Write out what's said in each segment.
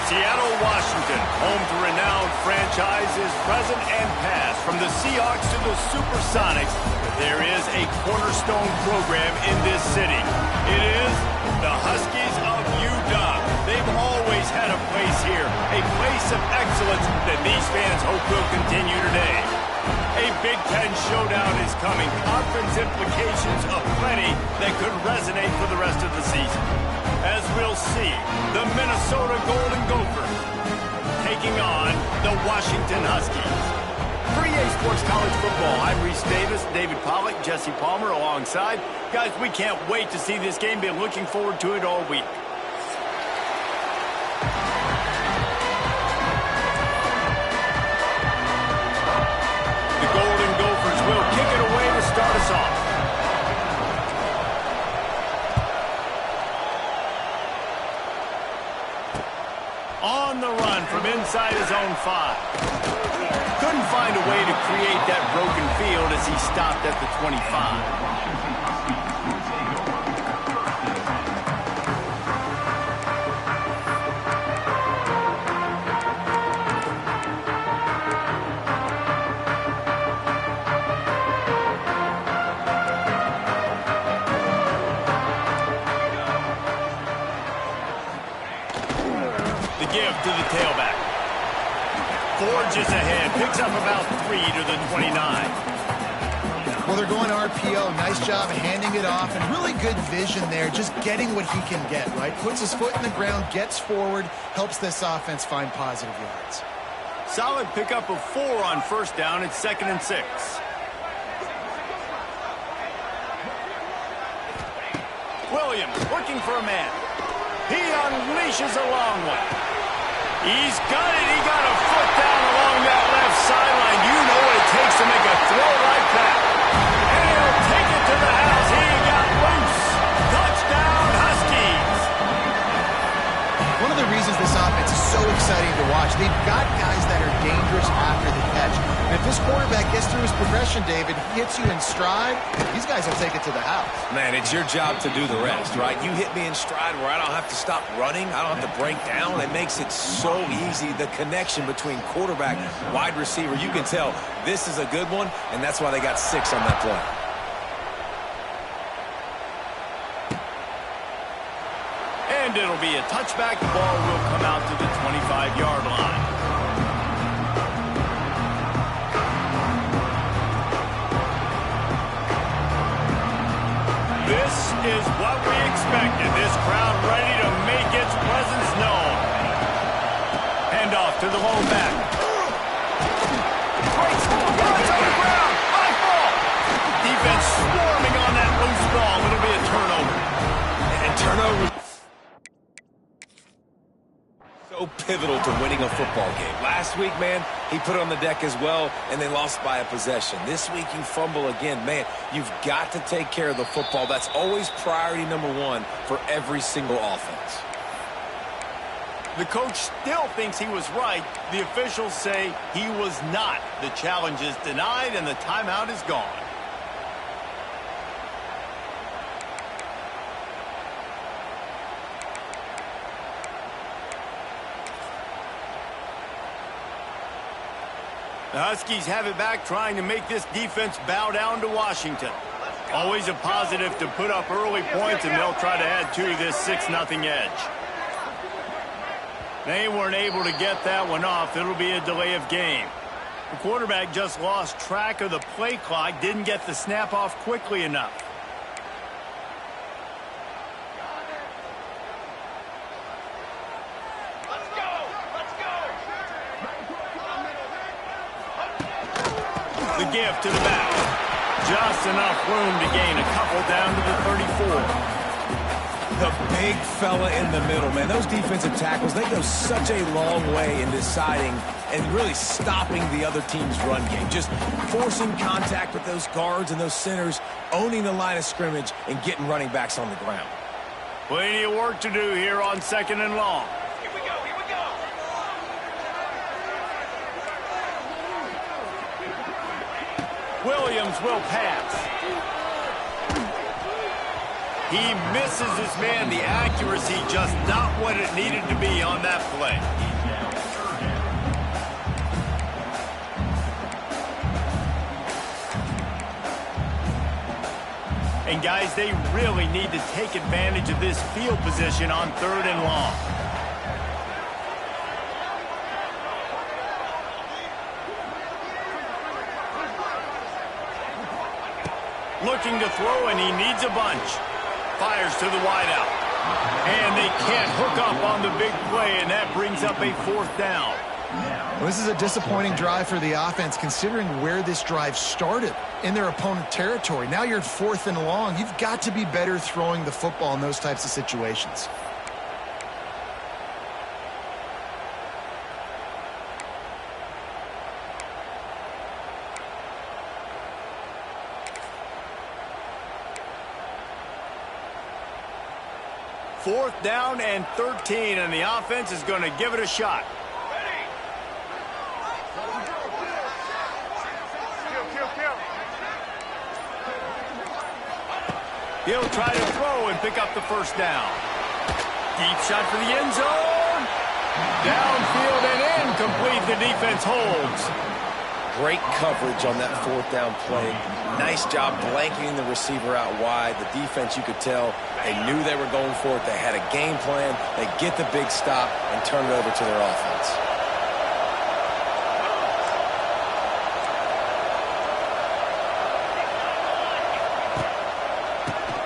Seattle, Washington, home to renowned franchises present and past. From the Seahawks to the Supersonics, there is a cornerstone program in this city. It is the Huskies of UW. They've always had a place here, a place of excellence that these fans hope will continue today. A Big Ten showdown is coming. Conference implications aplenty that could resonate for the rest of the season. As we'll see, the Minnesota Golden Gophers taking on the Washington Huskies. For EA Sports College Football, I'm Reese Davis, David Pollack, Jesse Palmer alongside. Guys, we can't wait to see this game. Been looking forward to it all week. The Golden Gophers will kick it away to start us off. On the run from inside his own 5. Couldn't find a way to create that broken field as he stopped at the 25. To the tailback. Forges ahead, picks up about 3 to the 29. Well, they're going RPO. Nice job handing it off, and really good vision there, just getting what he can get, right? Puts his foot in the ground, gets forward, helps this offense find positive yards. Solid pickup of 4 on first down. It's 2nd and 6. Williams looking for a man. He unleashes a long one. He's got it. He got a foot down along that left sideline. You know what it takes to make a throw like that. And he'll take it to the house. He got loose. Touchdown, Huskies. One of the reasons this offense is so exciting to watch, they've got guys that are dangerous after the catch. And if this quarterback gets through his progression, David, hits you in stride, these guys will take it to the house. Man, it's your job to do the rest, right? You hit me in stride where I don't have to stop running. I don't have to break down. It makes it so easy. The connection between quarterback, wide receiver, you can tell this is a good one, and that's why they got 6 on that play. And it'll be a touchback. The ball will come out to the 25-yard line. This is what we expected. This crowd ready to make its presence known. Hand off to the lone back. Great ball. It's on the ground. High ball. Defense swarming on that loose ball. It'll be a turnover. And turnover. So pivotal to winning a football game. Last week, man, he put it on the deck as well, and they lost by a possession. This week, you fumble again. Man, you've got to take care of the football. That's always priority number 1 for every single offense. The coach still thinks he was right. The officials say he was not. The challenge is denied, and the timeout is gone. The Huskies have it back, trying to make this defense bow down to Washington. Always a positive to put up early points, and they'll try to add to this 6-0 edge. They weren't able to get that one off. It'll be a delay of game. The quarterback just lost track of the play clock, didn't get the snap off quickly enough. The give to the back. Just enough room to gain a couple down to the 34. The big fella in the middle, man. Those defensive tackles, they go such a long way in deciding and really stopping the other team's run game. Just forcing contact with those guards and those centers, owning the line of scrimmage, and getting running backs on the ground. Plenty of work to do here on 2nd and long. Here we go, here we go. Williams will pass. He misses his man. The accuracy just not what it needed to be on that play. And guys, they really need to take advantage of this field position on 3rd and long. Looking to throw, and he needs a bunch. Fires to the wideout. And they can't hook up on the big play, and that brings up a 4th down. Well, this is a disappointing drive for the offense, considering where this drive started, in their opponent territory. Now you're at 4th and long. You've got to be better throwing the football in those types of situations. Fourth down and 13, and the offense is going to give it a shot. He'll try to throw and pick up the 1st down. Deep shot for the end zone. Downfield and incomplete. The defense holds. Great coverage on that 4th down play. Nice job blanketing the receiver out wide. The defense, you could tell, they knew they were going for it. They had a game plan. They get the big stop and turn it over to their offense.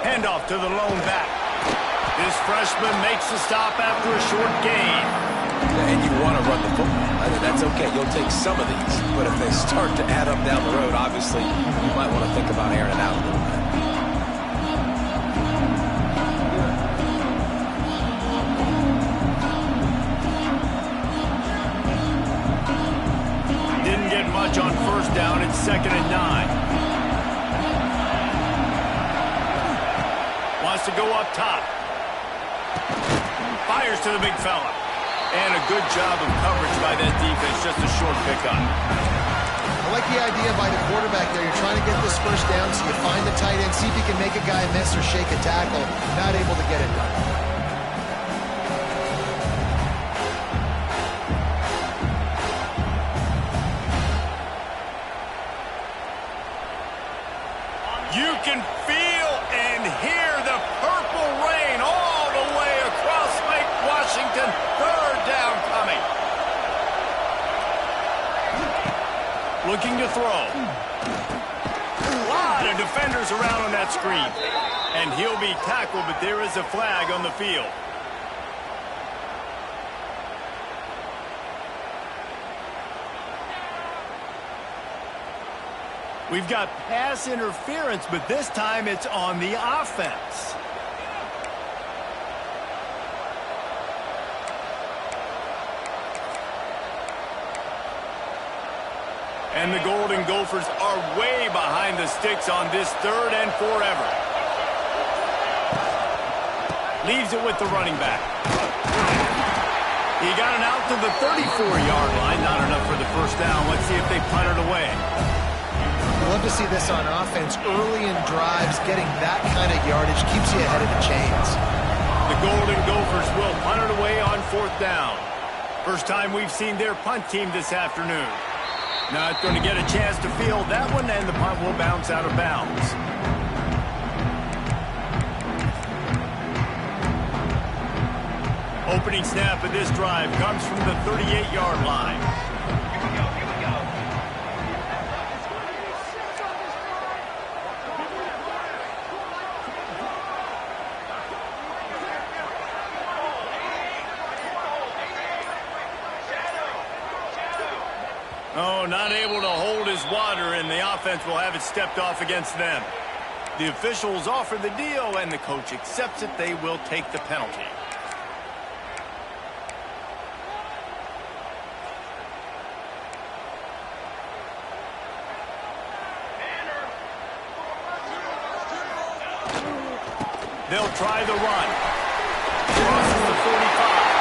Handoff to the lone back. This freshman makes the stop after a short gain. And you want to run the football. I mean, that's okay. You'll take some of these. But if they start to add up down the road, obviously, you might want to think about airing it out a little bit. Didn't get much on 1st down. It's 2nd and 9. Wants to go up top. Fires to the big fella. And a good job of coverage by that defense. Just a short pickup. I like the idea by the quarterback there. You're trying to get this 1st down, so you find the tight end, see if you can make a guy miss or shake a tackle. Not able to get it done. You can feel and hear the purple rain all the way across Lake Washington. 3rd down coming. Looking to throw. A lot of defenders around on that screen. And he'll be tackled, but there is a flag on the field. We've got pass interference, but this time it's on the offense. And the Golden Gophers are way behind the sticks on this 3rd and forever. Leaves it with the running back. He got it out to the 34-yard line. Not enough for the 1st down. Let's see if they punt it away. Love to see this on offense. Early in drives, getting that kind of yardage keeps you ahead of the chains. The Golden Gophers will punt it away on 4th down. First time we've seen their punt team this afternoon. Not going to get a chance to field that one, and the punt will bounce out of bounds. Opening snap of this drive comes from the 38-yard line. Oh, not able to hold his water, and the offense will have it stepped off against them. The officials offer the deal, and the coach accepts it. They will take the penalty. They'll try the run. Crosses the 45.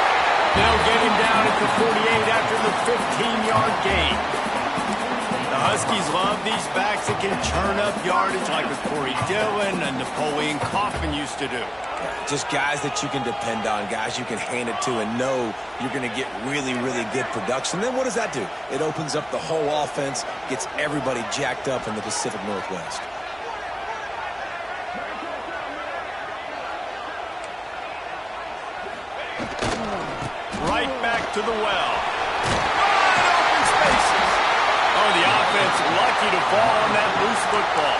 They'll get him down at the 48 after the 15-yard gain. The Huskies love these backs that can churn up yardage like a Corey Dillon and Napoleon Kaufman used to do. Just guys that you can depend on, guys you can hand it to and know you're going to get really, really good production. Then what does that do? It opens up the whole offense, gets everybody jacked up in the Pacific Northwest. Right back to the well. Wide open spaces. Oh, the offense lucky to fall on that loose football.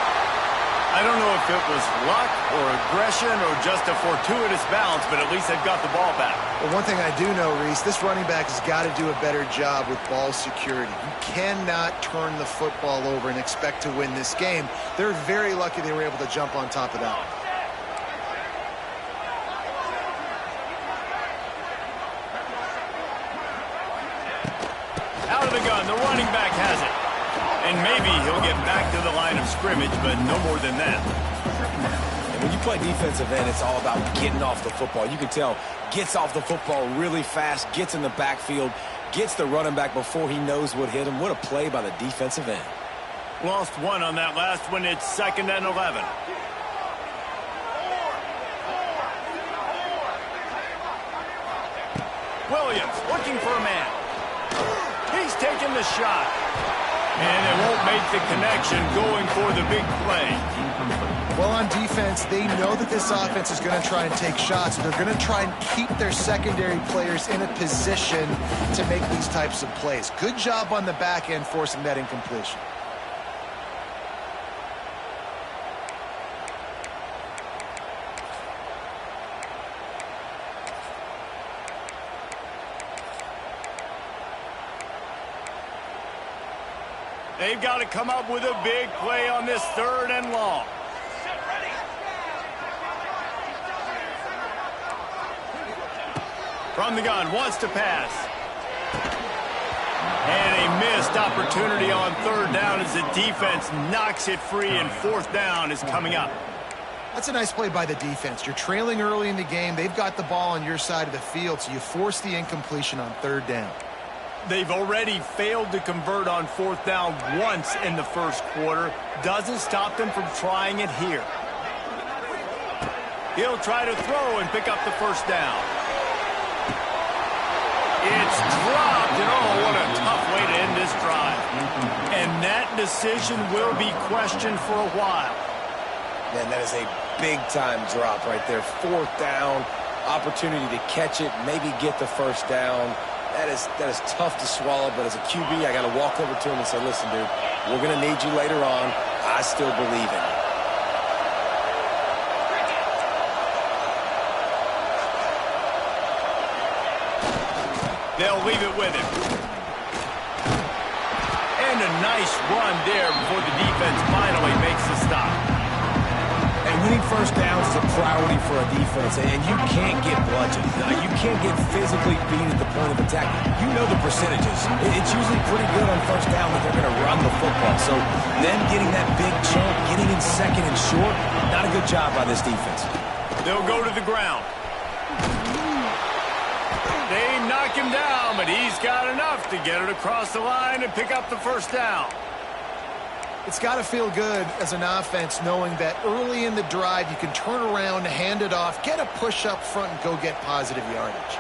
I don't know if it was luck or aggression or just a fortuitous bounce, but at least they've got the ball back. Well, one thing I do know, Reese, this running back has got to do a better job with ball security. You cannot turn the football over and expect to win this game. They're very lucky they were able to jump on top of that one. Out of the gun, the running back has it. And maybe he'll get back to the line of scrimmage, but no more than that. And when you play defensive end, it's all about getting off the football. You can tell, gets off the football really fast, gets in the backfield, gets the running back before he knows what hit him. What a play by the defensive end. Lost one on that last one. It's 2nd and 11. Williams looking for a man. He's taking the shot. And it won't make the connection going for the big play. Well, on defense, they know that this offense is going to try and take shots. They're going to try and keep their secondary players in a position to make these types of plays. Good job on the back end forcing that incompletion. They've got to come up with a big play on this 3rd and long. From the gun, wants to pass. And a missed opportunity on 3rd down as the defense knocks it free, and 4th down is coming up. That's a nice play by the defense. You're trailing early in the game. They've got the ball on your side of the field, so you force the incompletion on 3rd down. They've already failed to convert on 4th down once in the first quarter. Doesn't stop them from trying it here. He'll try to throw and pick up the 1st down. It's dropped, and oh, what a tough way to end this drive. And that decision will be questioned for a while. Man, that is a big-time drop right there. 4th down, opportunity to catch it, maybe get the 1st down. That is tough to swallow, but as a QB, I got to walk over to him and say, listen, dude, we're going to need you later on. I still believe in you. They'll leave it with him. And a nice run there before the defense finally makes the stop. And winning 1st downs is a priority for a defense, and you can't get bludgeoned. You can't get physically beat at the point of attack. You know the percentages. It's usually pretty good on 1st down that they're going to run the football. So them getting that big chunk, getting in 2nd and short, not a good job by this defense. They'll go to the ground. They knock him down, but he's got enough to get it across the line and pick up the 1st down. It's got to feel good as an offense knowing that early in the drive you can turn around, hand it off, get a push up front, and go get positive yardage.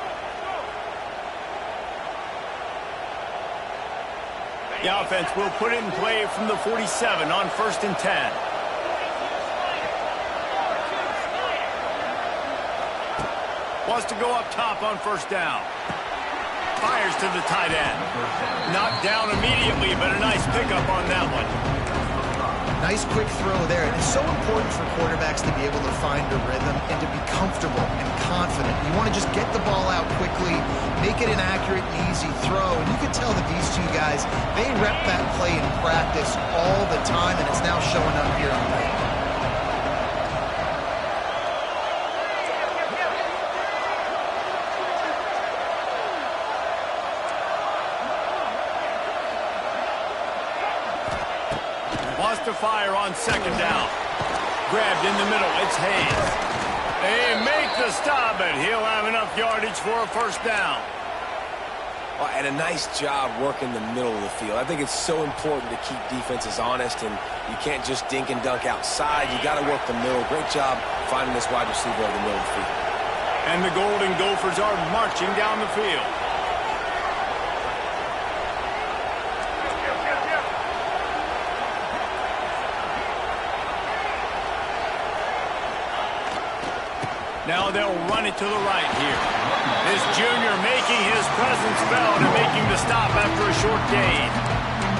The offense will put it in play from the 47 on 1st and 10. Wants to go up top on 1st down. Fires to the tight end. Knocked down immediately, but a nice pickup on that one. Nice quick throw there. And it's so important for quarterbacks to be able to find a rhythm and to be comfortable and confident. You want to just get the ball out quickly, make it an accurate and easy throw. And you can tell that these two guys, they rep that play in practice all the time, and it's now showing up here on tape. To fire on 2nd down. Grabbed in the middle. It's Hayes. They make the stop, but he'll have enough yardage for a 1st down. And a nice job working the middle of the field. I think it's so important to keep defenses honest, and you can't just dink and dunk outside. You got to work the middle. Great job finding this wide receiver over the middle of the field. And the Golden Gophers are marching down the field. Now they'll run it to the right here. This junior making his presence felt and making the stop after a short gain.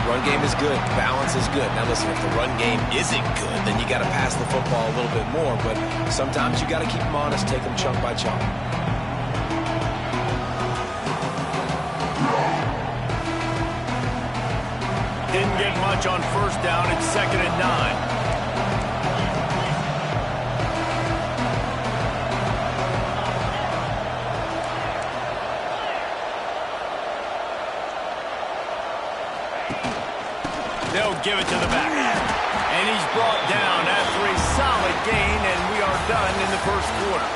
Run game is good. Balance is good. Now listen, if the run game isn't good, then you got to pass the football a little bit more. But sometimes you got to keep them honest, take them chunk by chunk. Didn't get much on first down. It's 2nd and 9. They'll give it to the back. And he's brought down after a solid gain, and we are done in the first quarter.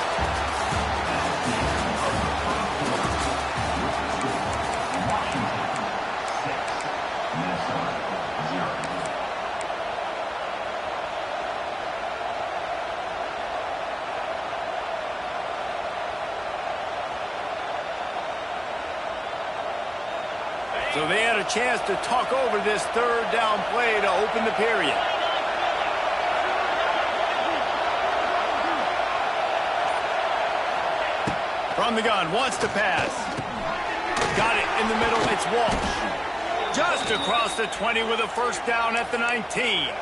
So they had a chance to talk over this third down play to open the period. From the gun, wants to pass. Got it in the middle, it's Walsh. Just across the 20 with a first down at the 19.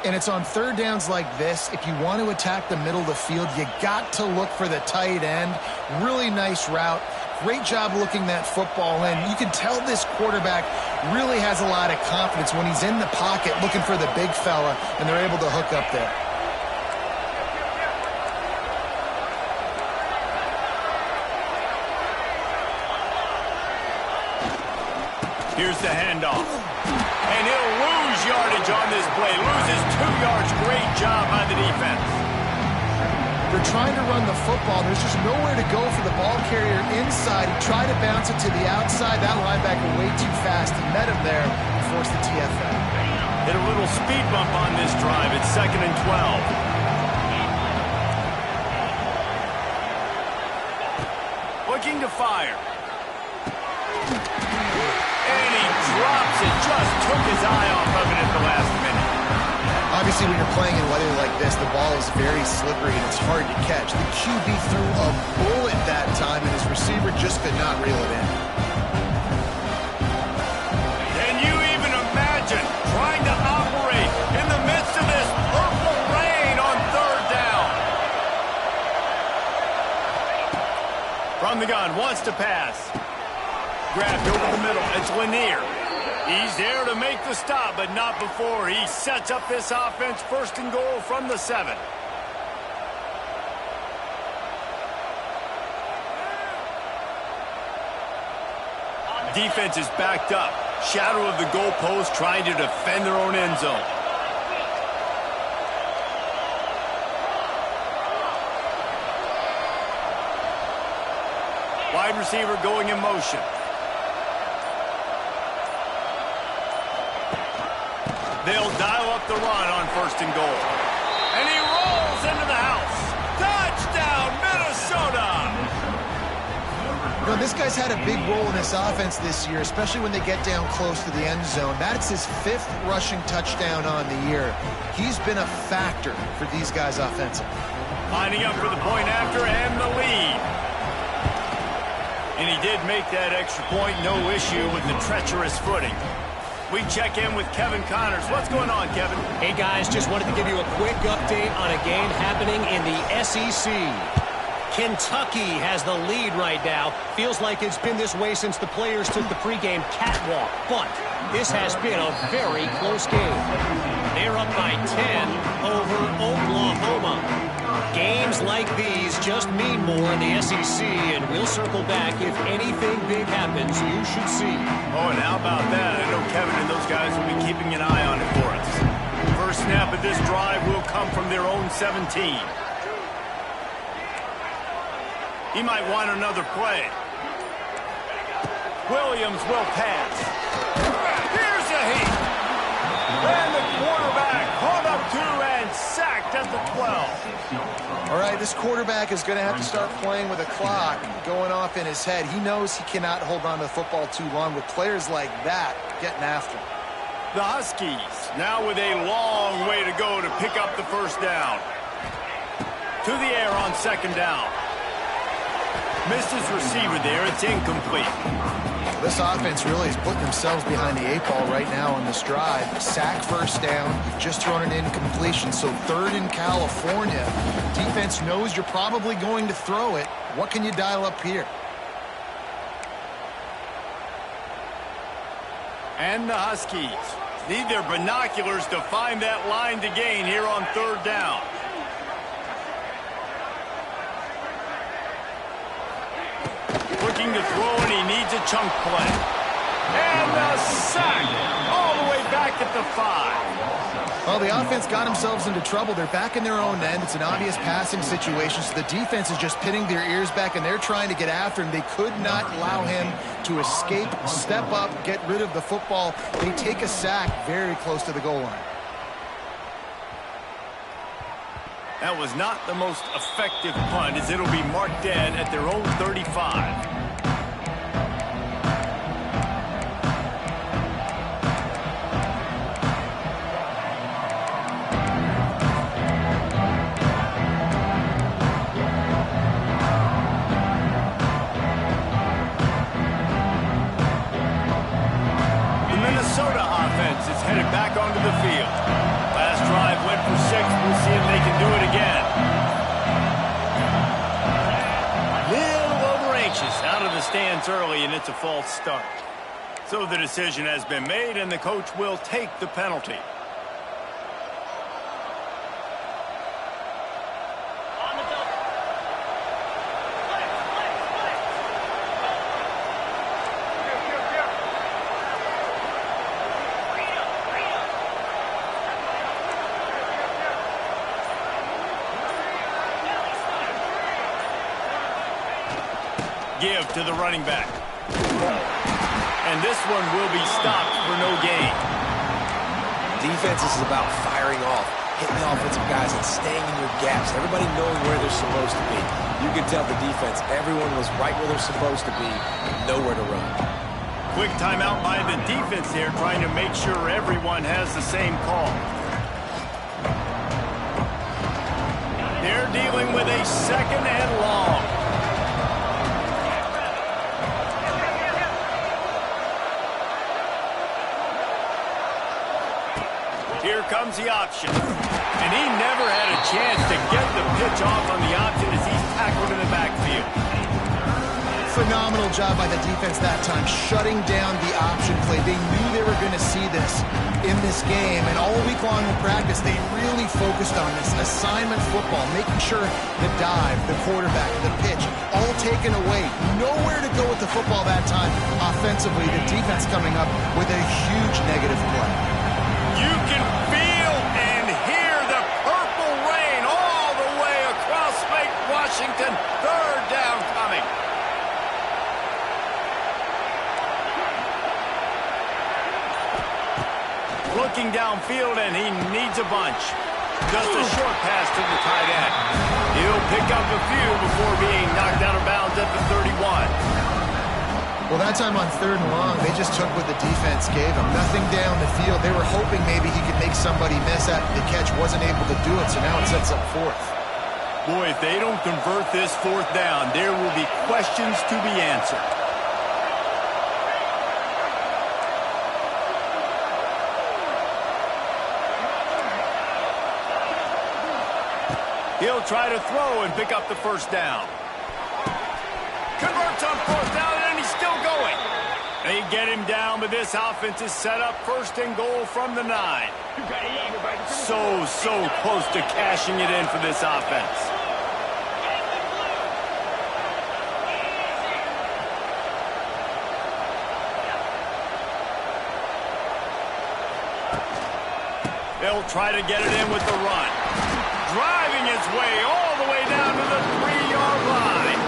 And it's on third downs like this. If you want to attack the middle of the field, you got to look for the tight end. Really nice route. Great job looking that football in. You can tell this quarterback really has a lot of confidence when he's in the pocket looking for the big fella, and they're able to hook up there. Here's the handoff. And he'll lose yardage on this play. Loses 2 yards. Great job by the defense. They're trying to run the football. There's just nowhere to go for the ball carrier inside. He tried to bounce it to the outside. That linebacker way too fast. He met him there and forced the TFL. Hit a little speed bump on this drive. It's 2nd and 12. Looking to fire. And he drops it. Just took his eye off of it at the last minute. Obviously, when you're playing in weather like this, the ball is very slippery and it's hard to catch. The QB threw a bullet that time, and his receiver just could not reel it in. Can you even imagine trying to operate in the midst of this purple rain on third down? From the gun, wants to pass. Grabbed over the middle. It's Lanier. He's there to make the stop, but not before he sets up this offense. 1st and goal from the 7. Defense is backed up. Shadow of the goalpost, trying to defend their own end zone. Wide receiver going in motion. They'll dial up the run on 1st and goal. And he rolls into the house. Touchdown, Minnesota! You know, this guy's had a big role in this offense this year, especially when they get down close to the end zone. That's his 5th rushing touchdown on the year. He's been a factor for these guys offensively. Lining up for the point after and the lead. And he did make that extra point, no issue with the treacherous footing. We check in with Kevin Connors. What's going on, Kevin? Hey, guys, just wanted to give you a quick update on a game happening in the SEC. Kentucky has the lead right now. Feels like it's been this way since the players took the pregame catwalk. But this has been a very close game. They're up by 10 over Oklahoma. Games like these just mean more in the SEC, and we'll circle back if anything big happens. You should see. Oh, and how about that? I know Kevin and those guys will be keeping an eye on it for us. First snap of this drive will come from their own 17. He might want another play. Williams will pass. Here's a heat. And the quarterback caught up to and sacked at the 12. All right, this quarterback is going to have to start playing with a clock going off in his head. He knows he cannot hold on to the football too long with players like that getting after him. The Huskies now with a long way to go to pick up the first down. To the air on second down. Missed his receiver there. It's incomplete. This offense really is putting themselves behind the 8 ball right now on this drive. Sack first down. You've just thrown an incompletion, so third in California. Defense knows you're probably going to throw it. What can you dial up here? And the Huskies need their binoculars to find that line to gain here on third down. Looking to throw, and he needs a chunk play. And a sack all the way back at the 5. Well, the offense got themselves into trouble. They're back in their own end. It's an obvious passing situation, so the defense is just pinning their ears back, and they're trying to get after him. They could not allow him to escape, step up, get rid of the football. They take a sack very close to the goal line. That was not the most effective punt, as it'll be marked dead at their own 35. The Minnesota offense is headed back onto the field. Last drive went for 6. We'll see if they can do it again. Little over anxious out of the stands early, and it's a false start. So the decision has been made, and the coach will take the penalty. Give to the running back. And this one will be stopped for no gain. Defense is about firing off, hitting the offensive guys, and staying in your gaps. Everybody knowing where they're supposed to be. You can tell the defense, everyone was right where they're supposed to be, nowhere to run. Quick timeout by the defense here, trying to make sure everyone has the same call. They're dealing with a second and long. Here comes the option. And he never had a chance to get the pitch off on the option as he's tackled in the backfield. Phenomenal job by the defense that time, shutting down the option play. They knew they were going to see this in this game, and all week long in practice, they really focused on this assignment football, making sure the dive, the quarterback, the pitch, all taken away. Nowhere to go with the football that time. Offensively, the defense coming up with a huge negative play. You can feel and hear the purple rain all the way across Lake Washington. Third down coming. Looking downfield, and he needs a bunch. Just a short pass to the tight end. He'll pick up a few before being knocked out of bounds at the 31. Well, that time on third and long, they just took what the defense gave them. Nothing down the field. They were hoping maybe he could make somebody miss after the catch. Wasn't able to do it, so now it sets up fourth. Boy, if they don't convert this fourth down, there will be questions to be answered. He'll try to throw and pick up the first down. Converts on fourth down, and he's still going. They get him down, but this offense is set up first and goal from the 9. So close to cashing it in for this offense. They'll try to get it in with the run. Driving his way all the way down to the 3-yard line.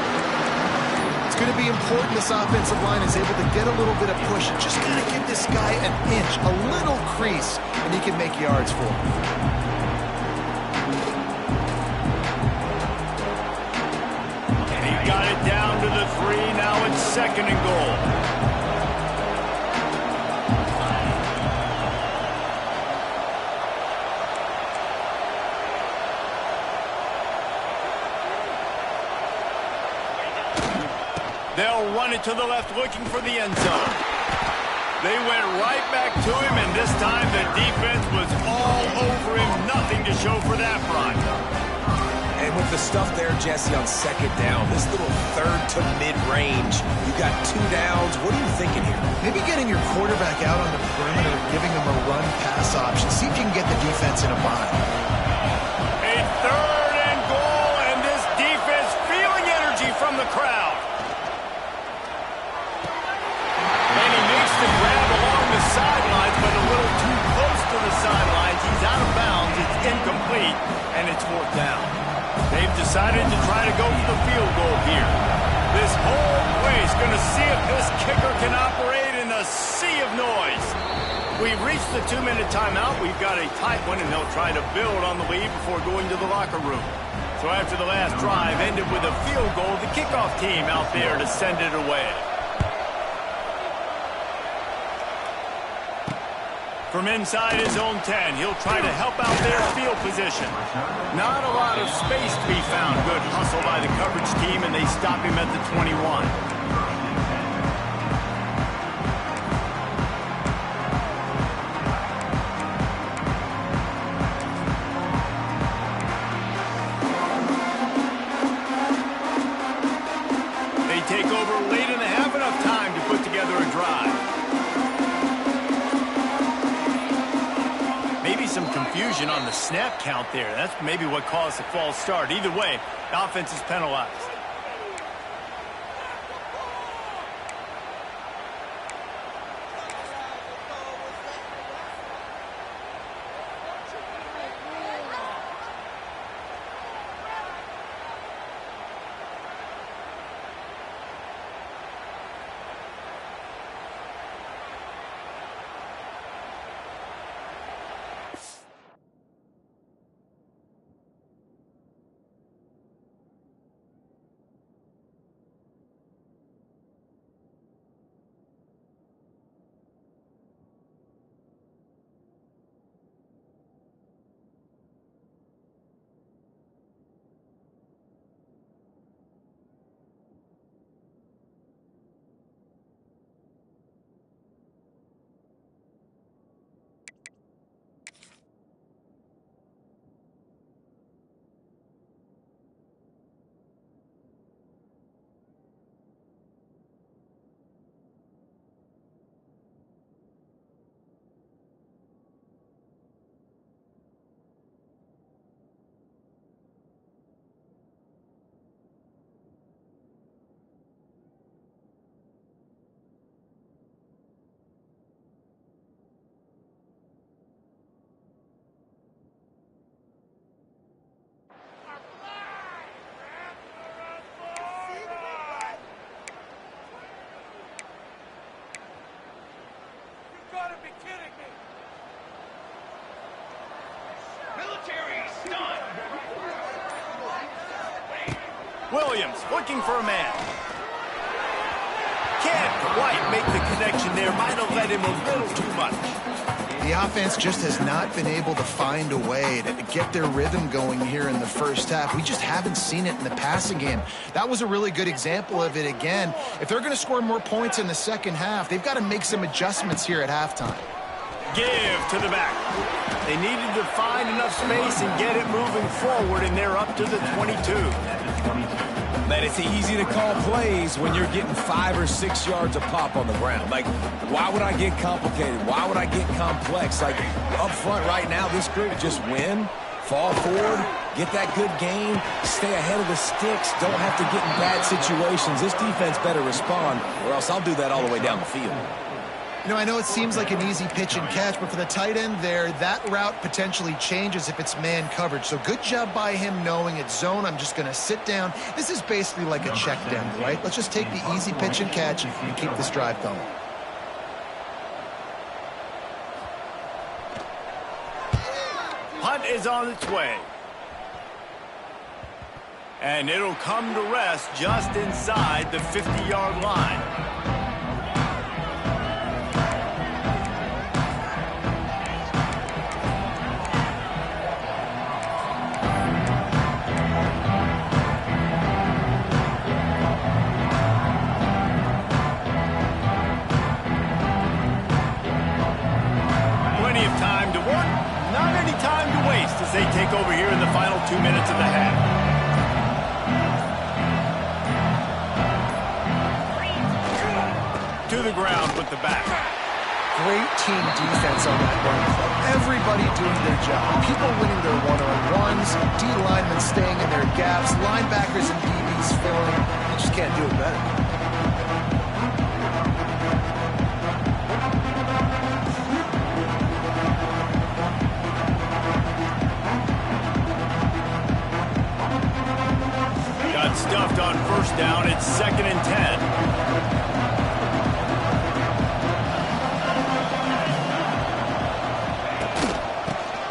It's going to be be important this offensive line is able to get a little bit of push. Just got to give this guy an inch, a little crease, and he can make yards for him. And he got it down to the 3. Now it's 2nd and goal. They'll run it to the left, looking for the end zone. They went right back to him, and this time the defense was all over him. Nothing to show for that front. And with the stuff there, Jesse, on 2nd down, this little 3rd to mid-range, you got 2 downs. What are you thinking here? Maybe getting your quarterback out on the perimeter and giving him a run-pass option. See if you can get the defense in a bind. A 3rd and goal, and this defense feeling energy from the crowd. To grab along the sidelines, but a little too close to the sidelines. He's out of bounds. It's incomplete, and it's 4th down. They've decided to try to go for the field goal here. This whole place going to see if this kicker can operate in a sea of noise. We've reached the 2-minute timeout. We've got a tight one, and they'll try to build on the lead before going to the locker room. So after the last drive ended with a field goal, the kickoff team out there to send it away. From inside his own 10, he'll try to help out their field position. Not a lot of space to be found. Good hustle by the coverage team, and they stop him at the 21. They take over late and have enough time to put together a drive. Some confusion on the snap count there. That's maybe what caused the false start. Either way, the offense is penalized. Williams looking for a man. Can't quite make the connection there. Might have led him a little too much. The offense just has not been able to find a way to get their rhythm going here in the first half. We just haven't seen it in the passing game. That was a really good example of it again. If they're going to score more points in the second half, they've got to make some adjustments here at halftime. Give to the back. They needed to find enough space and get it moving forward, and they're up to the 22. Man, it's easy to call plays when you're getting 5 or 6 yards a pop on the ground. Like, why would I get complicated? Why would I get complex? Like, up front right now, this group just win, fall forward, get that good gain, stay ahead of the sticks, don't have to get in bad situations. This defense better respond, or else I'll do that all the way down the field. You know, I know it seems like an easy pitch and catch, but for the tight end there, that route potentially changes if it's man coverage. So good job by him knowing it's zone. I'm just going to sit down. This is basically like a check down, right? Let's just take the easy pitch and catch and keep this drive going. Punt is on its way. And it'll come to rest just inside the 50-yard line. Plenty of time to work, not any time to waste as they take over here in the final 2 minutes of the half. To the ground with the back. Great team defense on that run play. Everybody doing their job. People winning their one-on-ones, D linemen staying in their gaps, linebackers and DBs filling. You just can't do it better. Got stuffed on first down. It's 2nd and 10.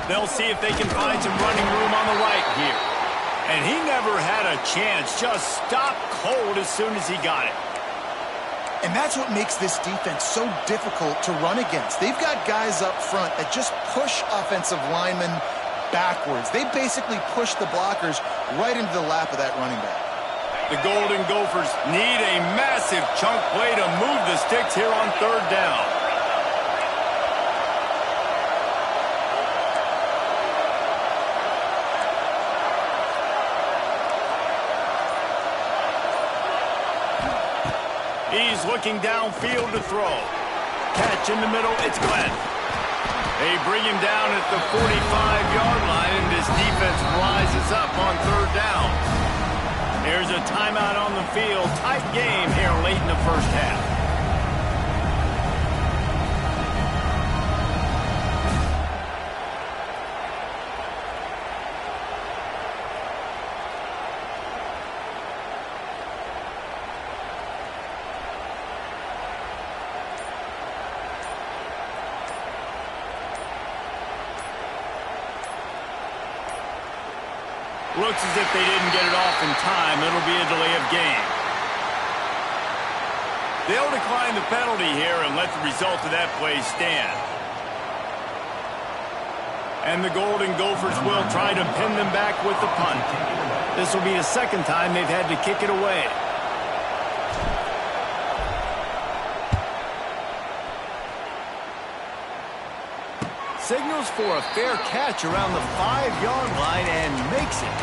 They'll see if they can find some running room on the right here. And he never had a chance. Just stopped cold as soon as he got it. And that's what makes this defense so difficult to run against. They've got guys up front that just push offensive linemen backwards. They basically push the blockers right into the lap of that running back. The Golden Gophers need a massive chunk play to move the sticks here on 3rd down. He's looking downfield to throw. Catch in the middle, it's Glenn. They bring him down at the 45-yard line, and this defense rises up on 3rd down. There's a timeout on the field. Tight game here late in the first half. Looks as if they didn't get it off in time. It'll be a delay of game. They'll decline the penalty here and let the result of that play stand. And the Golden Gophers will try to pin them back with the punt. This will be the 2nd time they've had to kick it away. Signals for a fair catch around the 5-yard line and makes it.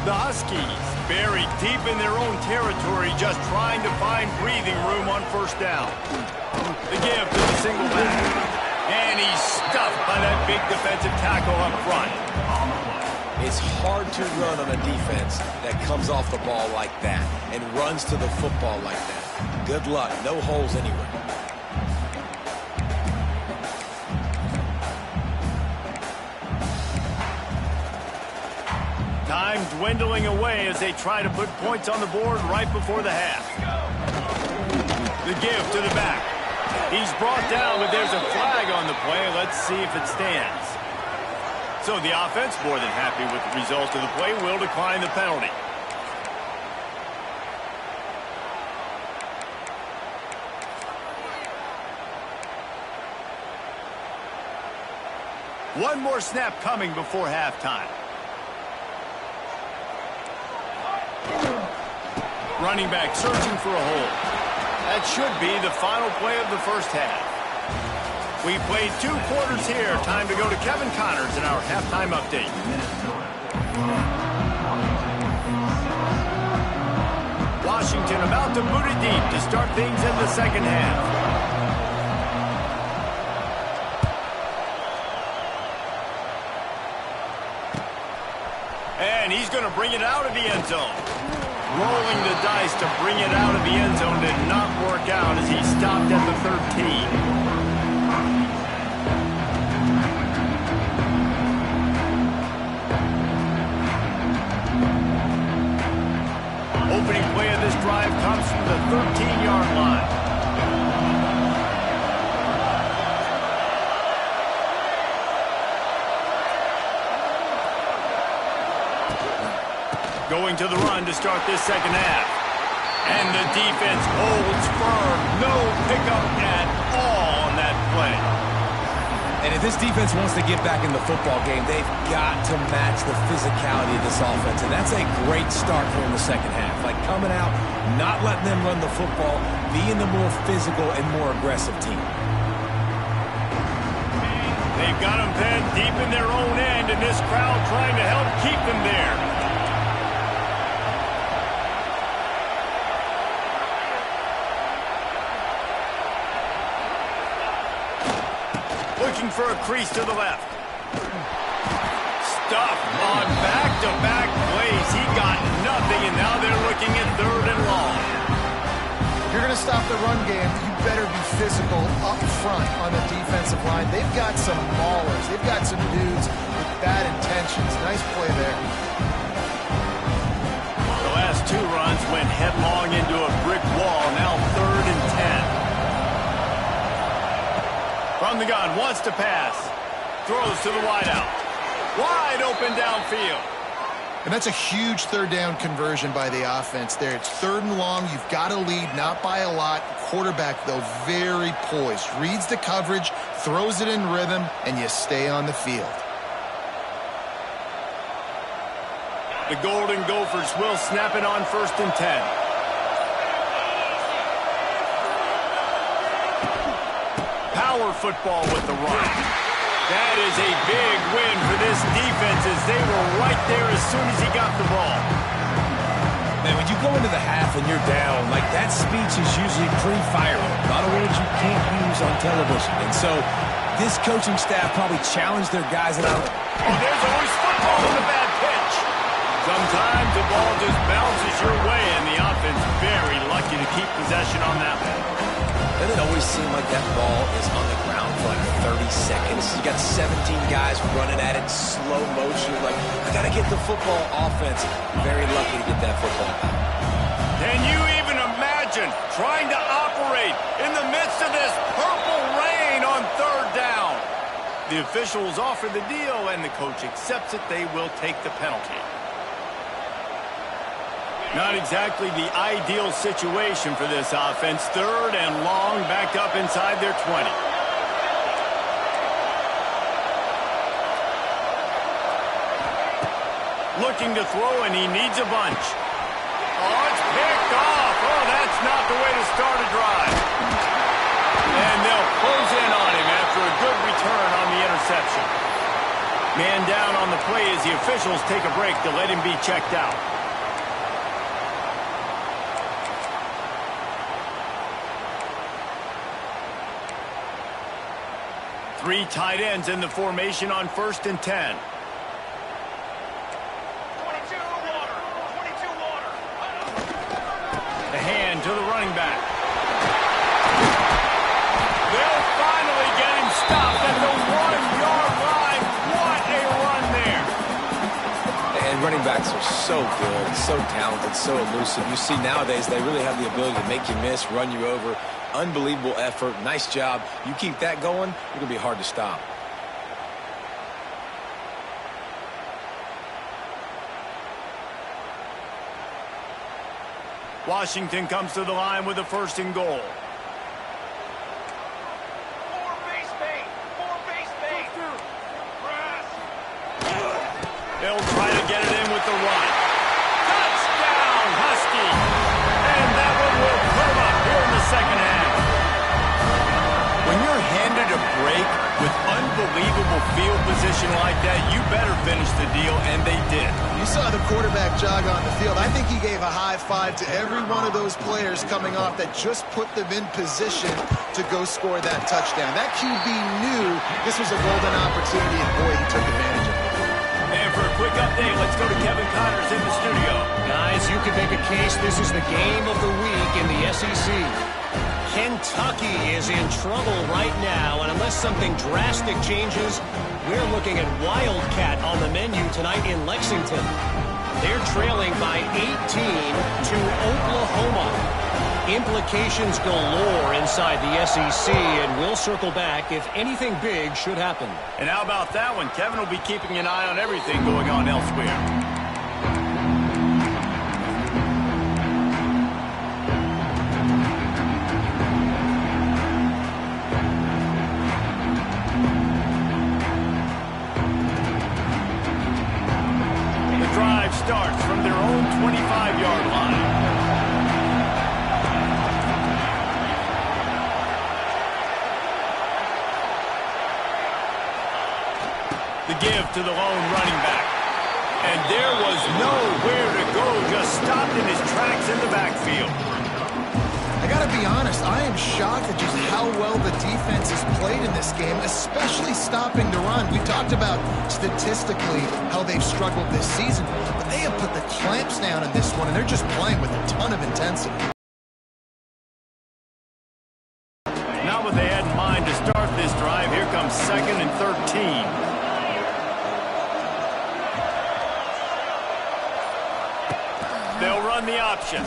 The Huskies buried deep in their own territory, just trying to find breathing room on 1st down. The give to the single back. And he's stuffed by that big defensive tackle up front. It's hard to run on a defense that comes off the ball like that and runs to the football like that. Good luck. No holes anywhere. Time dwindling away as they try to put points on the board right before the half. The give to the back. He's brought down, but there's a flag on the play. Let's see if it stands. So the offense, more than happy with the result of the play, will decline the penalty. One more snap coming before halftime. Running back searching for a hole. That should be the final play of the first half. We played 2 quarters here. Time to go to Kevin Connors in our halftime update. Washington about to boot it deep to start things in the 2nd half. And he's going to bring it out of the end zone. Rolling the dice to bring it out of the end zone did not work out as he stopped at the 13. Opening play of this drive comes from the 13-yard line. Going to the run to start this second half. And the defense holds firm. No pickup at all on that play. And if this defense wants to get back in the football game, they've got to match the physicality of this offense. And that's a great start for them in the second half. Like coming out, not letting them run the football, being the more physical and more aggressive team. They've got them pinned deep in their own end, and this crowd trying to help keep them there. Looking for a crease to the left. Stuffed on back-to-back plays. He got nothing, and now they're looking at 3rd and long. If you're going to stop the run game, you better be physical up front on the defensive line. They've got some maulers. They've got some dudes with bad intentions. Nice play there. The last 2 runs went headlong into a brick wall. Now 3rd and 10. From the gun, wants to pass. Throws to the wideout. Wide open downfield. And that's a huge 3rd down conversion by the offense there. It's 3rd and long. You've got to lead, not by a lot. Quarterback, though, very poised. Reads the coverage, throws it in rhythm, and you stay on the field. The Golden Gophers will snap it on 1st and 10. Power football with the run. That is a big win for this defense as they were right there as soon as he got the ball. Man, when you go into the half and you're down, like that speech is usually pretty fiery. A lot of words you can't use on television. And so this coaching staff probably challenged their guys. And there's always football with a bad pitch. Sometimes the ball just bounces your way, and the offense very lucky to keep possession on that one. Doesn't it always seem like that ball is on the ground for like 30 seconds? You got 17 guys running at it, slow motion. Like, I got to get the football offense. Very lucky to get that football out. Can you even imagine trying to operate in the midst of this purple rain on 3rd down? The officials offer the deal, and the coach accepts it. They will take the penalty. Not exactly the ideal situation for this offense. 3rd and long, back up inside their 20. Looking to throw, and he needs a bunch. Oh, it's picked off. Oh, that's not the way to start a drive. And they'll close in on him after a good return on the interception. Man down on the play as the officials take a break to let him be checked out. 3 tight ends in the formation on 1st and 10. 22 water. The hand to the running back. They'll finally get him stopped at the 1-yard line. What a run there. And running backs are so good, so talented, so elusive. You see nowadays they really have the ability to make you miss, run you over. Unbelievable effort. Nice job. You keep that going, you're going to be hard to stop. Washington comes to the line with a 1st and goal. More base bait. They'll try to get it in with the run. Touchdown, Husky. And that one will put them up here in the second half. When you're handed a break with unbelievable field position like that, you better finish the deal, and they did. You saw the quarterback jog on the field. I think he gave a high five to every one of those players coming off that just put them in position to go score that touchdown. That QB knew this was a golden opportunity, and boy, he took advantage of it. And for a quick update, let's go to Kevin could make a case this is the game of the week in the SEC. Kentucky is in trouble right now, and unless something drastic changes, we're looking at Wildcat on the menu tonight in Lexington. They're trailing by 18 to Oklahoma. Implications galore inside the SEC, and we'll circle back if anything big should happen. And how about that one? Kevin will be keeping an eye on everything going on elsewhere. The drive starts from their own 25-yard line. The give to the lone running back. And there was nowhere to go, just stopped in his tracks in the backfield. I got to be honest, I am shocked at just how well the defense has played in this game, especially stopping the run. We talked about statistically how they've struggled this season, but they have put the clamps down in this one, and they're just playing with a ton of intensity. Not what they had in mind to start this drive. Here comes 2nd and 13. They'll run the option.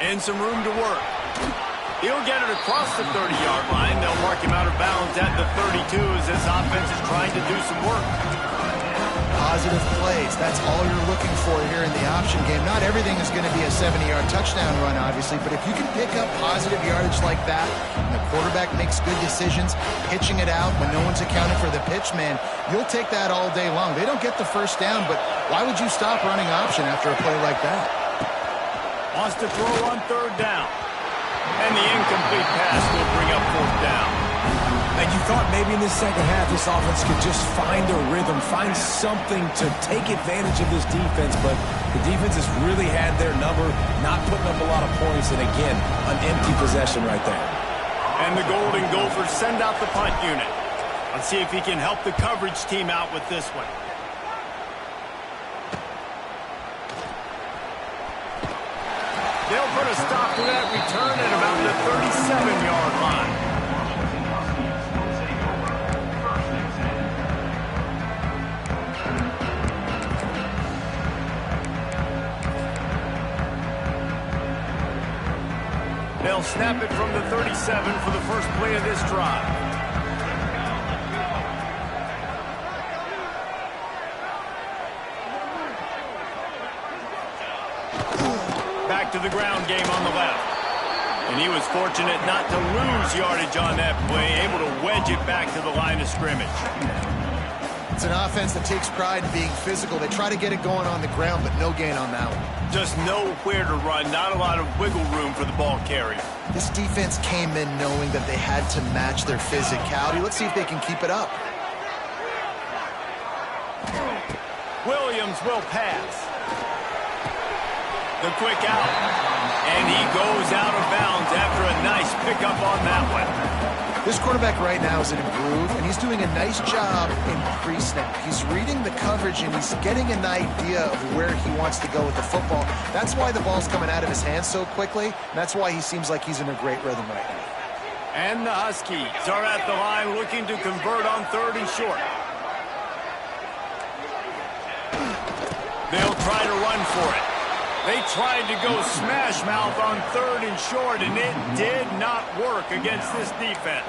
And some room to work. He'll get it across the 30-yard line. They'll mark him out of bounds at the 32 as this offense is trying to do some work. Positive plays. That's all you're looking for here in the option game. Not everything is going to be a 70-yard touchdown run, obviously, but if you can pick up positive yardage like that, and the quarterback makes good decisions, pitching it out when no one's accounting for the pitch, man, you'll take that all day long. They don't get the first down, but why would you stop running option after a play like that? Wants to throw on 3rd down. And the incomplete pass will bring up 4th down. And you thought maybe in the second half this offense could just find a rhythm, find something to take advantage of this defense, but the defense has really had their number, not putting up a lot of points, and again, an empty possession right there. And the Golden Gophers send out the punt unit. Let's see if he can help the coverage team out with this one. They'll put a stop to that return at about the 37-yard line. They'll snap it from the 37 for the first play of this drive. Back to the ground game on the left. And he was fortunate not to lose yardage on that play, able to wedge it back to the line of scrimmage. It's an offense that takes pride in being physical. They try to get it going on the ground, but no gain on that one. Just nowhere to run, not a lot of wiggle room for the ball carrier. This defense came in knowing that they had to match their physicality. Let's see if they can keep it up. Williams will pass. The quick out. And he goes out of bounds after a nice pickup on that one. This quarterback right now is in a groove, and he's doing a nice job in pre-snap. He's reading the coverage, and he's getting an idea of where he wants to go with the football. That's why the ball's coming out of his hands so quickly, and that's why he seems like he's in a great rhythm right now. And the Huskies are at the line looking to convert on 3rd and short. They'll try to run for it. They tried to go smash mouth on 3rd and short, and it did not work against this defense.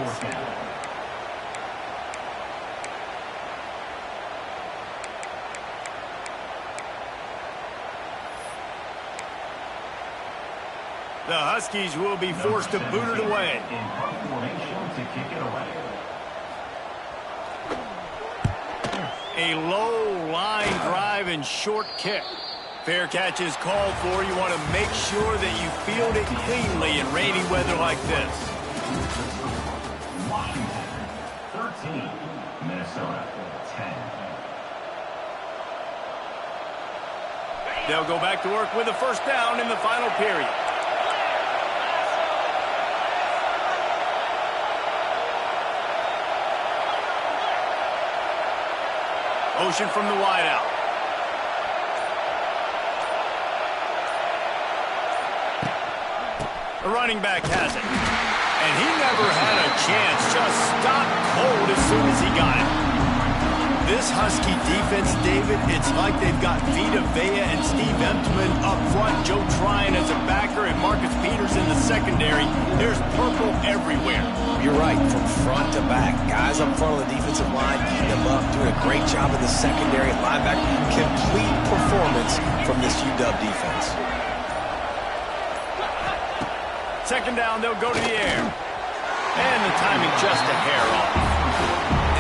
The Huskies will be forced to boot it away. A low line drive and short kick. Fair catch is called for. You want to make sure that you field it cleanly in rainy weather like this. Washington, 13. Minnesota, 10. They'll go back to work with a first down in the final period. Motion from the wideout. The running back has it. And he never had a chance. Just stopped cold as soon as he got it. This Husky defense, David, it's like they've got Vita Vea and Steve Emtman up front, Joe Tryon as a backer, and Marcus Peters in the secondary. There's purple everywhere. You're right, from front to back. Guys up front of the defensive line eating them up, doing a great job in the secondary and linebacker. Complete performance from this UW defense. Second down, they'll go to the air. And the timing just a hair off.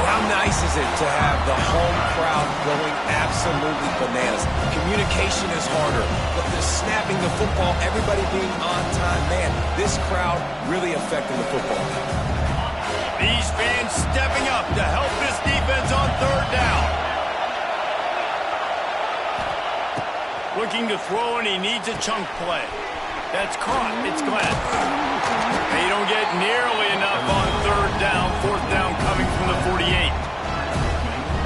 And how nice is it to have the home crowd going absolutely bananas? Communication is harder, but the snapping the football, everybody being on time, man, this crowd really affecting the football. These fans stepping up to help this defense on third down. Looking to throw, and he needs a chunk play. That's caught. It's Glenn. They don't get nearly enough on third down. Fourth down coming from the 48.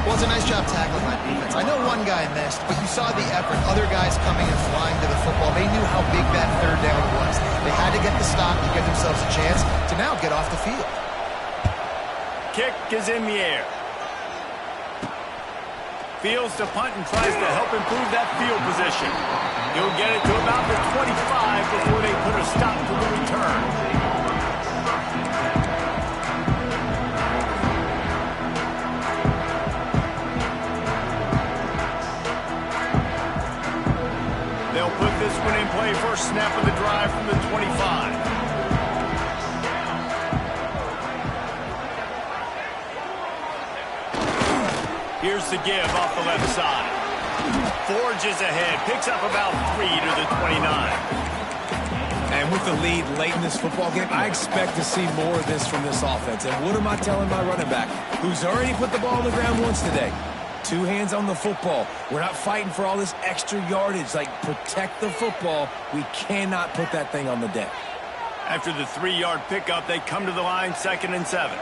Well, it's a nice job tackling that defense. I know one guy missed, but you saw the effort. Other guys coming and flying to the football. They knew how big that third down was. They had to get the stop to give themselves a chance to now get off the field. Kick is in the air. Fields to punt and tries to help improve that field position. He'll get it to about the 25 before they put a stop to the return. They'll put this one in play. First snap of the drive from the 25. Here's the give off the left side. Forges ahead, picks up about 3 to the 29. And with the lead late in this football game, I expect to see more of this from this offense. And what am I telling my running back, who's already put the ball on the ground once today? 2 hands on the football. We're not fighting for all this extra yardage. Like, protect the football. We cannot put that thing on the deck. After the 3-yard pickup, they come to the line, 2nd and 7.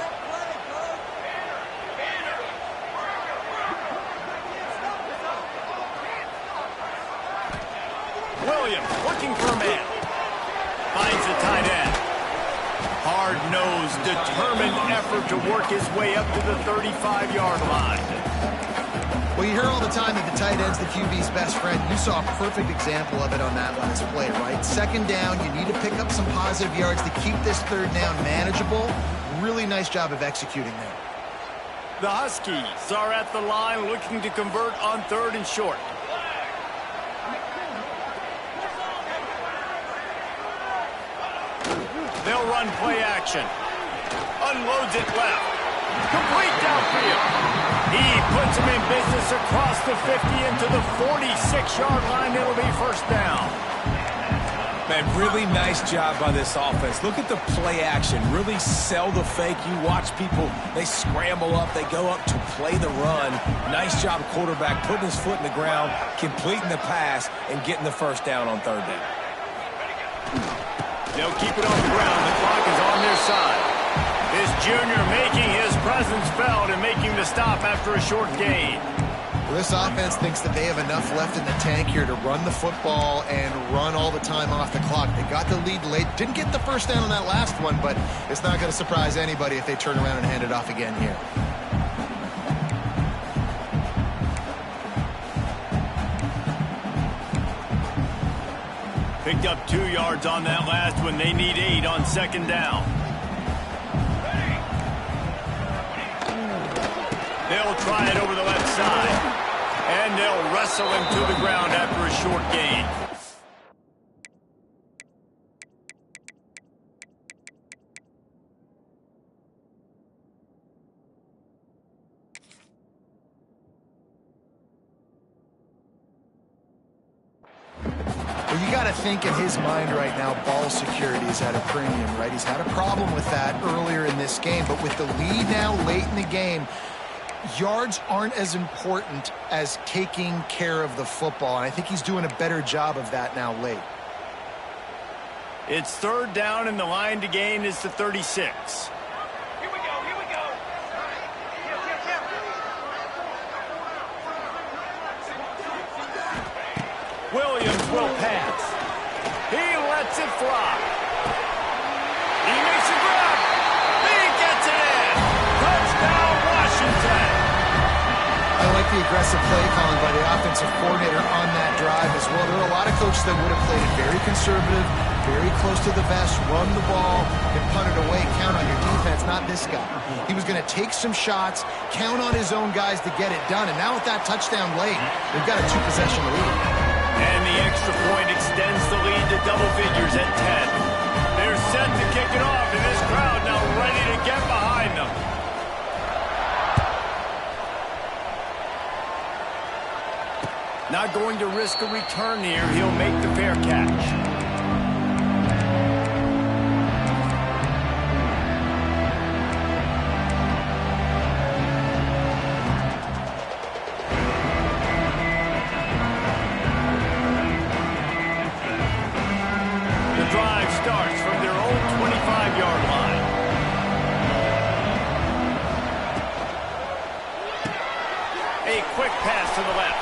Williams looking for a man. Finds the tight end. Hard-nosed, determined effort to work his way up to the 35-yard line. Well, you hear all the time that the tight end's the QB's best friend. You saw a perfect example of it on that last play, right? Second down, you need to pick up some positive yards to keep this third down manageable. Really nice job of executing there. The Huskies are at the line looking to convert on 3rd and short. They'll run play action. Unloads it left. Complete downfield. He puts him in business across the 50 into the 46-yard line. It'll be first down. Man, really nice job by this offense. Look at the play action. Really sell the fake. You watch people, they scramble up, they go up to play the run. Nice job, quarterback, putting his foot in the ground, completing the pass, and getting the first down on 3rd down. They'll keep it on the ground. The clock is on their side. This junior making his presence felt and making the stop after a short gain. Well, this offense thinks that they have enough left in the tank here to run the football and run all the time off the clock. They got the lead late. Didn't get the first down on that last one, but it's not going to surprise anybody if they turn around and hand it off again here. Picked up 2 yards on that last one. They need 8 on 2nd down. They'll try it over the left side. And they'll wrestle him to the ground after a short gain. Well, you got to think in his mind right now, ball security is at a premium, right? He's had a problem with that earlier in this game, but with the lead now late in the game, yards aren't as important as taking care of the football, and I think he's doing a better job of that now late. It's 3rd down, and the line to gain is the 36. Here we go, here we go. Williams will pass. He lets it fly. the aggressive play calling by the offensive coordinator on that drive as well. There are a lot of coaches that would have played it very conservative, very close to the vest, run the ball, and punt it away. Count on your defense, not this guy. He was going to take some shots, count on his own guys to get it done. And now with that touchdown late, they've got a 2-possession lead. And the extra point extends the lead to double figures at 10. They're set to kick it off, and this crowd now ready to get behind them. Not going to risk a return here. He'll make the fair catch. Starts from their own 25-yard line. A quick pass to the left.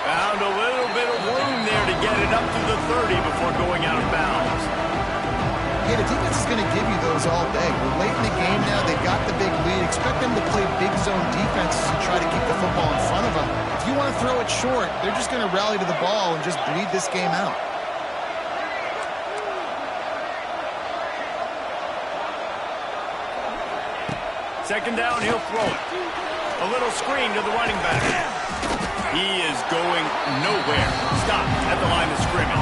Found a little bit of room there to get it up to the 30 before going out of bounds. Yeah, the defense is going to give you those all day. We're late in the game now. They've got the big lead. Expect them to play big zone defenses and try to keep the football in front of them. If you want to throw it short, they're just going to rally to the ball and just bleed this game out. Second down, he'll throw it. A little screen to the running back. He is going nowhere. Stopped at the line of scrimmage.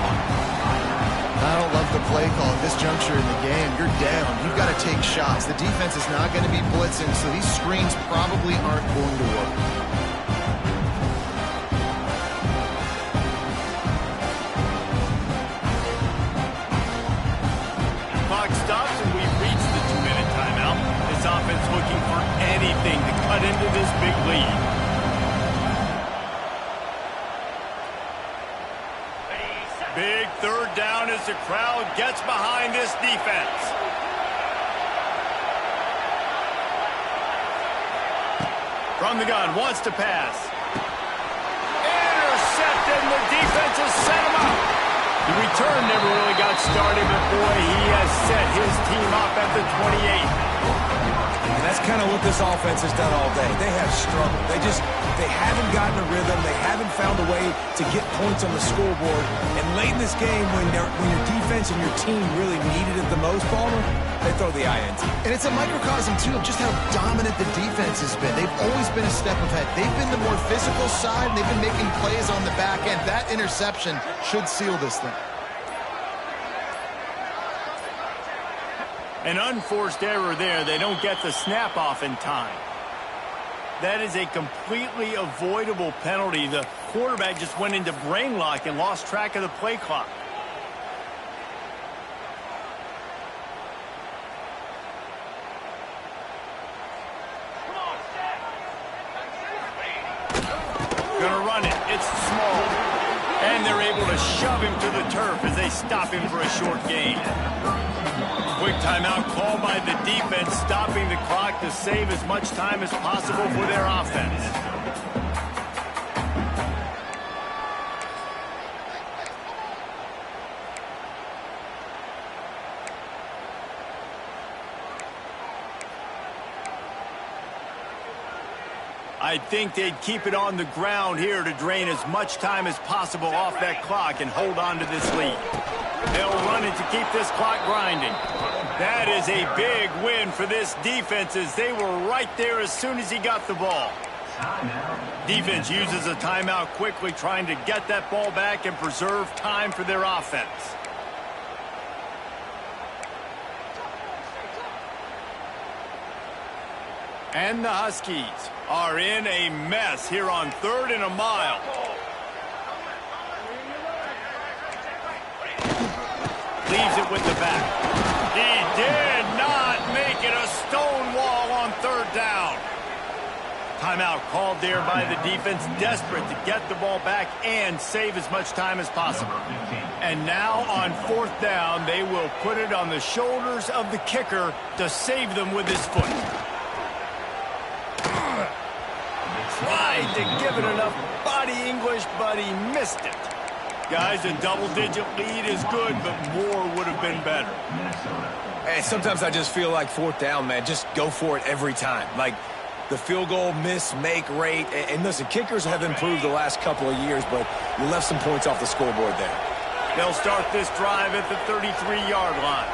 I don't love the play call at this juncture in the game. You're down. You've got to take shots. The defense is not going to be blitzing, so these screens probably aren't going to work. Clock stops, and we've reached the 2-minute timeout. This offense looking for anything to cut into this big lead. Big third down as the crowd gets behind this defense. From the gun, wants to pass. Intercepted, and the defense has set him up. The return never really got started, but boy, he has set his team up at the 28. And that's kind of what this offense has done all day. They have struggled. They haven't gotten a rhythm. They haven't found a way to get points on the scoreboard. And late in this game, when your defense and your team really needed it the most, Palmer, they throw the INT. And it's a microcosm, too, of just how dominant the defense has been. They've always been a step ahead. They've been the more physical side, and they've been making plays on the back end. That interception should seal this thing. An unforced error there. They don't get the snap off in time. That is a completely avoidable penalty. The quarterback just went into brain lock and lost track of the play clock. Gonna run it. It's small. And they're able to shove him to the turf as they stop him for a short gain. Quick timeout called by the defense, stopping the clock to save as much time as possible for their offense. I think they'd keep it on the ground here to drain as much time as possible off that clock and hold on to this lead. They'll run it to keep this clock grinding. That is a big win for this defense as they were right there as soon as he got the ball. Defense uses a timeout quickly, trying to get that ball back and preserve time for their offense. And the Huskies are in a mess here on 3rd and a mile. Leaves it with the back. He did not make it a stone wall on 3rd down. Timeout called there by the defense, desperate to get the ball back and save as much time as possible. And now on 4th down, they will put it on the shoulders of the kicker to save them with his foot. Tried to give it enough body English, but he missed it. Guys, a double-digit lead is good, but more would have been better. Hey, sometimes I just feel like 4th down, man. Just go for it every time. Like, the field goal miss-make rate. And listen, kickers have improved the last couple of years, but you left some points off the scoreboard there. They'll start this drive at the 33-yard line.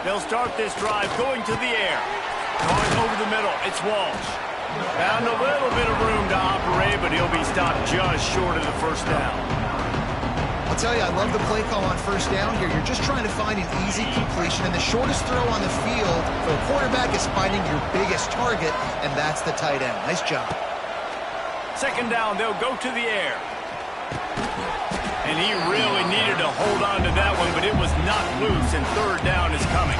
They'll start this drive going to the air. Going over the middle, it's Walsh. Found a little bit of room to operate, but he'll be stopped just short of the first down. I'll tell you, I love the play call on first down here. You're just trying to find an easy completion, and the shortest throw on the field for a quarterback is finding your biggest target, and that's the tight end. Nice job. Second down, they'll go to the air. And he really needed to hold on to that one, but it was knocked loose, and third down is coming.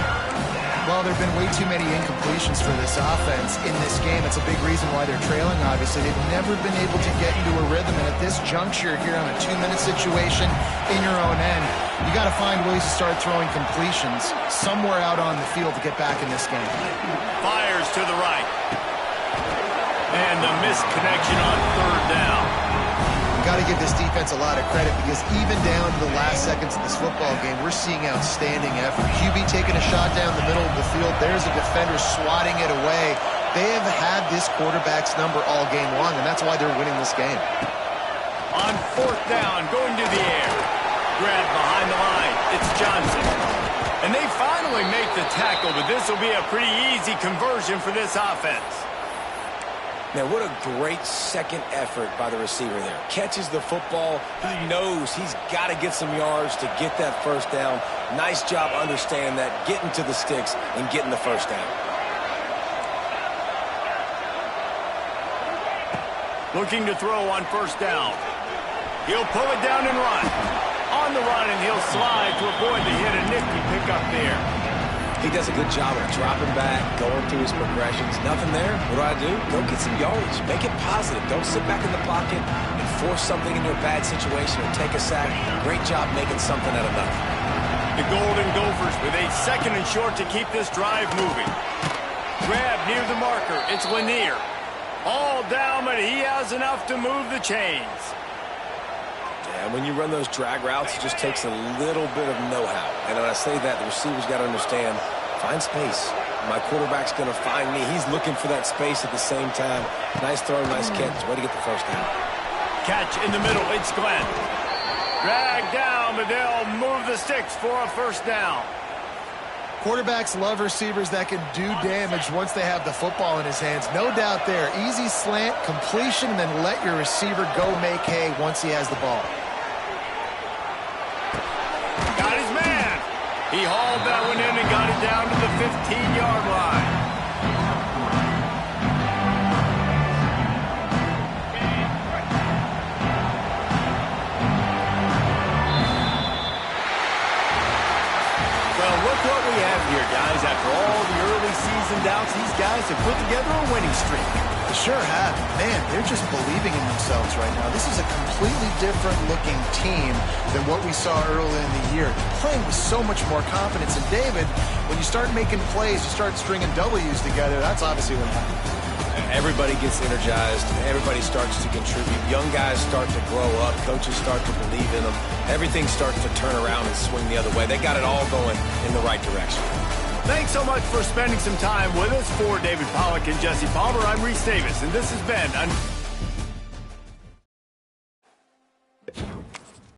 Well, there have been way too many incompletions for this offense in this game. It's a big reason why they're trailing, obviously. They've never been able to get into a rhythm, and at this juncture here on a 2-minute situation in your own end, you got to find ways to start throwing completions somewhere out on the field to get back in this game. Fires to the right. And the missed connection on third down. Got to give this defense a lot of credit because even down to the last seconds of this football game, we're seeing outstanding effort. QB taking a shot down the middle of the field. There's a defender swatting it away. They have had this quarterback's number all game long, and that's why they're winning this game. On fourth down, going to the air. Grab behind the line. It's Johnson. And they finally make the tackle, but this will be a pretty easy conversion for this offense. Man, what a great second effort by the receiver there. Catches the football. He knows he's got to get some yards to get that first down. Nice job understanding that, getting to the sticks and getting the first down. Looking to throw on first down. He'll pull it down and run. On the run, and he'll slide to avoid the hit. A nifty pickup there. He does a good job of dropping back, going through his progressions. Nothing there. What do? Go get some yardage. Make it positive. Don't sit back in the pocket and force something into a bad situation or take a sack. Great job making something out of nothing. The Golden Gophers with a second and short to keep this drive moving. Grab near the marker. It's Lanier. All down, but he has enough to move the chains. And when you run those drag routes, it just takes a little bit of know-how. And when I say that, the receiver's got to understand, find space. My quarterback's going to find me. He's looking for that space at the same time. Nice throw, nice catch. Way to get the first down. Catch in the middle. It's Glenn. Drag down, but they'll move the sticks for a first down. Quarterbacks love receivers that can do damage once they have the football in his hands. No doubt there. Easy slant, completion, and then let your receiver go make hay once he has the ball. Got his man. He hauled that one in and got it down to the 15-yard line. Well, look what we have here, guys. After all the early season doubts, these guys have put together a winning streak. They sure have. Man, they're just believing in themselves right now. This is a completely different looking team than what we saw early in the year. Playing with so much more confidence. And David, when you start making plays, you start stringing W's together, that's obviously what happens. Everybody gets energized. Everybody starts to contribute. Young guys start to grow up. Coaches start to believe in them. Everything starts to turn around and swing the other way. They got it all going in the right direction. Thanks so much for spending some time with us. For David Pollack and Jesse Palmer, I'm Reese Davis, and this has been